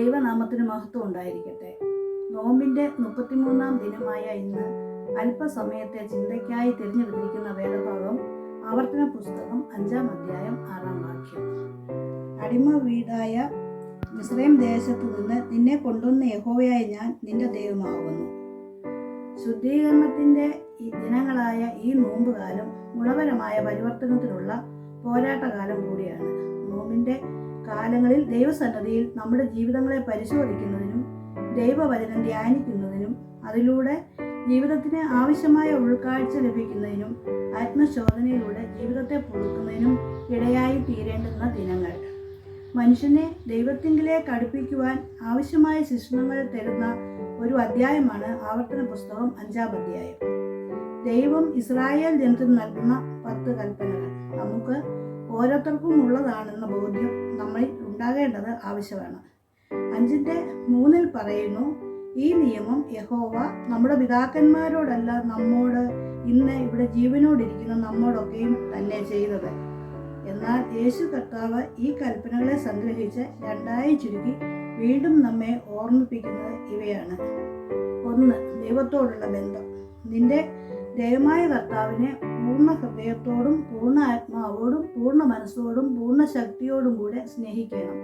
ദൈവനാമത്തിന് മഹത്വം ഉണ്ടായിരിക്കട്ടെ. നോമ്പിൻ്റെ 33-ാം ദിനമായ ഇന്ന് അല്പസമയത്തെ ചിന്തയ്ക്കായി തിരഞ്ഞെടുത്തിരിക്കുന്ന വേദഭാഗം ആവർത്തന പുസ്തകം 5-ാം അധ്യായം 6-ാം വാക്യം. അടിമ വീടായ മിസ്രൈം ദേശത്തു നിന്ന് നിന്നെ കൊണ്ടുവന്ന യഹോവയായ ഞാൻ നിന്റെ ദൈവമാകുന്നു. ശുദ്ധീകരണത്തിൻ്റെ ദിനങ്ങളായ ഈ നോമ്പുകാലം ഗുണപരമായ പരിവർത്തനത്തിനുള്ള പോരാട്ടകാലം കൂടിയാണ്. നോമ്പിൻ്റെ കാലങ്ങളിൽ ദൈവസന്നിധിയിൽ നമ്മുടെ ജീവിതങ്ങളെ പരിശോധിക്കുന്നതിനും ദൈവവചനം ധ്യാനിക്കുന്നതിനും അതിലൂടെ ജീവിതത്തിന് ആവശ്യമായ ഉൾക്കാഴ്ച ലഭിക്കുന്നതിനും ആത്മശോധനയിലൂടെ ജീവിതത്തെ പുതുക്കുന്നതിനും ഇടയായി തീരേണ്ടുന്ന ദിനങ്ങൾ. മനുഷ്യനെ ദൈവത്തിങ്കിലേക്ക് അടുപ്പിക്കുവാൻ ആവശ്യമായ ശിക്ഷണങ്ങൾ തരുന്ന ഒരു അധ്യായമാണ് ആവർത്തന പുസ്തകം 5-ാം അധ്യായം. ദൈവം ഇസ്രായേൽ ജനത്തിന് നൽകുന്ന 10 കൽപ്പനകൾ നമുക്ക് ഓരോരുത്തർക്കും ഉള്ളതാണെന്ന ബോധ്യം നമ്മളിൽ ഉണ്ടാകേണ്ടത് ആവശ്യമാണ്. 5:3 പറയുന്നു, ഈ നിയമം യഹോവ നമ്മുടെ പിതാക്കന്മാരോടല്ല നമ്മോട് ഇന്ന് ഇവിടെ ജീവനോടിരിക്കുന്ന നമ്മോടൊക്കെയും തന്നെ ചെയ്തത്. എന്നാൽ യേശു കർത്താവ് ഈ കൽപ്പനകളെ സംഗ്രഹിച്ച് 2ആയി ചുരുക്കി വീണ്ടും നമ്മെ ഓർമ്മിപ്പിക്കുന്നത് ഇവയാണ്. 1. ദൈവത്തോടുള്ള ബന്ധം. നിന്റെ ദൈവമായ കർത്താവിനെ പൂർണ്ണ ഹൃദയത്തോടും പൂർണ്ണ ആത്മാവോടും പൂർണ്ണ മനസ്സോടും പൂർണ്ണ ശക്തിയോടും കൂടെ സ്നേഹിക്കണം.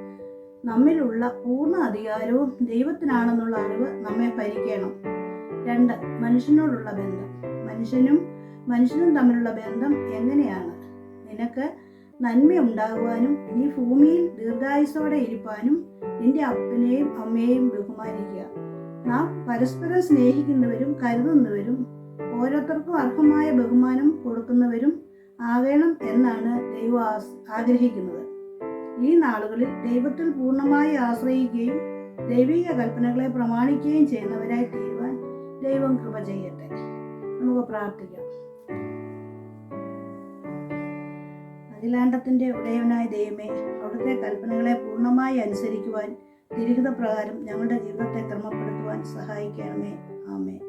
നമ്മിലുള്ള പൂർണ്ണ അധികാരവും ദൈവത്തിനാണെന്നുള്ള അറിവ് നമ്മെ ഭരിക്കണം. 2. മനുഷ്യനോടുള്ള ബന്ധം. മനുഷ്യനും തമ്മിലുള്ള ബന്ധം എങ്ങനെയാണ്? നിനക്ക് നന്മയുണ്ടാകുവാനും നീ ഭൂമിയിൽ ദീർഘായുസ്സോടെ ഇരിപ്പാനും നിന്റെ അപ്പനെയും അമ്മയെയും ബഹുമാനിക്കുക. നാം പരസ്പരം സ്നേഹിക്കുന്നവരും കരുതുന്നവരും ഓരോരുത്തർക്കും അർഹമായ ബഹുമാനം കൊടുക്കുന്നവരും ആകണം എന്നാണ് ദൈവം ആഗ്രഹിക്കുന്നത്. ഈ നാളുകളിൽ ദൈവത്തിൽ പൂർണ്ണമായി ആശ്രയിക്കുകയും ദൈവിക കൽപ്പനകളെ പ്രമാണിക്കുകയും ചെയ്യുന്നവരായി തീരുവാൻ ദൈവം കൃപ ചെയ്യട്ടെ. നമുക്ക് പ്രാർത്ഥിക്കാം. അഖിലാണ്ടത്തിൻ്റെ ഉടയവനായ ദൈവമേ, അവിടുത്തെ കൽപ്പനകളെ പൂർണ്ണമായി അനുസരിക്കുവാൻ തിരുഹിത പ്രകാരം ഞങ്ങളുടെ ജീവിതത്തെ ക്രമപ്പെടുത്തുവാൻ സഹായിക്കണമേ. ആമേൻ.